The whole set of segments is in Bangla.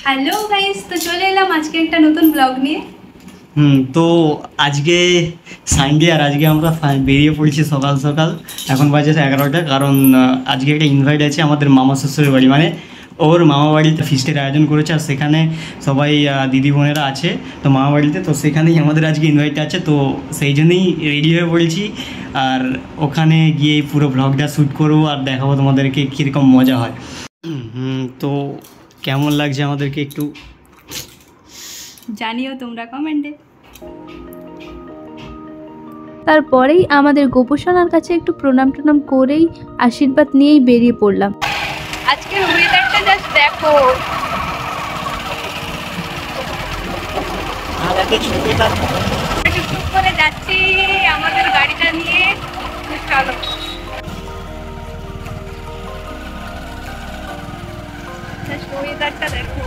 হ্যালো গাইস, তো চলে এলাম আজকে একটা নতুন ব্লগ নিয়ে। তো আজকে সানডে আর আজকে আমরা বেরিয়ে পড়েছি সকাল সকাল। এখন বাজে 11টা, কারণ আজকে একটা ইনভাইট আছে আমাদের মামা শ্বশুরের বাড়ি, মানে ওর মামা বাড়িতে ফিস্টের আয়োজন করেছে, আর সেখানে সবাই দিদি বোনেরা আছে তো মামা বাড়িতে, তো সেখানেই আমাদের আজকে ইনভাইট আছে, তো সেই জন্যই রেডি হয়ে পড়েছি। আর ওখানে গিয়ে পুরো ব্লগটা শ্যুট করবো আর দেখাবো তোমাদেরকে কীরকম মজা হয়। তো কেমন লাগছে আমাদেরকে একটু জানিও তোমরা কমেন্টে। তারপরেই আমাদের গোপসোনার কাছে একটু প্রণাম টনাম করেই আশীর্বাদ নিয়েই বেরিয়ে পড়লাম। আজকের ওয়েদারটা জাস্ট দেখো। টুকটুক করে যাচ্ছি আমাদের গাড়িটা নিয়ে। চলো ওয়েদারটা দেখো।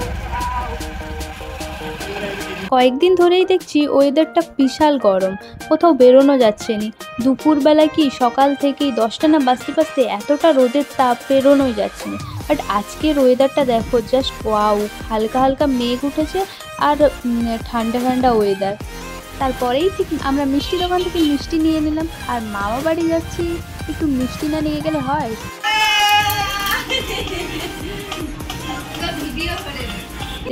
কয়েকদিন ধরেই দেখছি ওয়েদারটা বিশাল গরম, কোথাও বেরোনো যাচ্ছে না। দুপুরবেলা কি সকাল থেকেই 10টা না বাজতে বাজতে এতটা রোদের তাপ, বেরোনোই যাচ্ছে না। বাট আজকের ওয়েদারটা দেখো, জাস্ট ওয়াও। হালকা হালকা মেঘ উঠেছে আর ঠান্ডা ঠান্ডা ওয়েদার। তারপরেই ঠিক আমরা মিষ্টি দোকান থেকে মিষ্টি নিয়ে নিলাম, আর মামা বাড়ি যাচ্ছি, একটু মিষ্টি না নিয়ে গেলে হয়?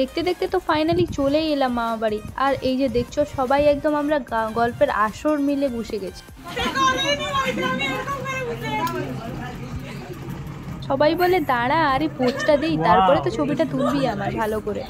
দেখতে দেখতে তো ফাইনালি চলেই এলাম মামা বাড়ি। আর এই যে দেখছো, সবাই একদম আমরা গল্পের আসর মিলে বসে গেছি। সবাই বলে দাঁড়া আরে পোজটা দিই, তারপরে তো ছবিটা তুলবি আমার ভালো করে।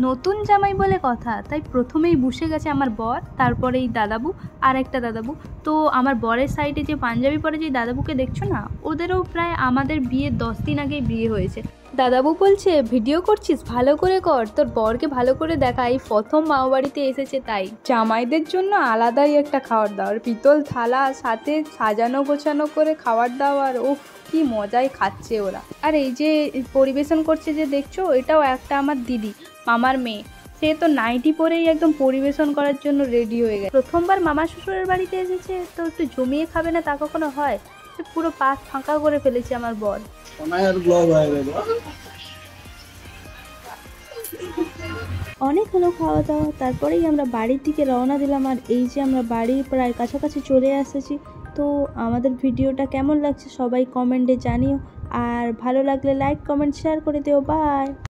নতুন জামাই বলে কথা, তাই প্রথমেই বসে গেছে আমার বর, তারপরে এই দাদাবু আর একটা দাদাবু। তো আমার বরের সাইডে যে পাঞ্জাবি পরে যে দাদাবুকে দেখছো না, ওদেরও প্রায় আমাদের বিয়ের 10 দিন আগেই বিয়ে হয়েছে। দাদাবু বলছে, ভিডিও করছিস ভালো করে কর, তোর বরকে ভালো করে দেখা, এই প্রথম মামা বাড়িতে এসেছে, তাই জামাইদের জন্য আলাদাই একটা খাবার দাবার, পিতল থালা, সাথে সাজানো গোছানো করে খাবার দাবার। ও কি মজাই খাচ্ছে ওরা। আর এই যে পরিবেশন করছে যে দেখছো, এটাও একটা আমার দিদি, মামার মেয়ে। সে তো নাইটি পরেই একদম পরিবেশন করার জন্য রেডি হয়ে গেছে। প্রথমবার মামা শ্বশুরের বাড়িতে এসেছে, তো একটু জমিয়ে খাবে না তা কখনো হয়? পুরো পাত ফাঁকা করে ফেলেছে আমার বর। অনেক হলো খাওয়া দাওয়া, তারপরেই আমরা বাড়ির দিকে রওনা দিলাম। আর এই যে আমরা বাড়ির প্রায় কাছাকাছি চলে এসেছি। তো আমাদের ভিডিওটা কেমন লাগছে সবাই কমেন্টে জানিও, আর ভালো লাগলে লাইক কমেন্ট শেয়ার করে দিও। বাই।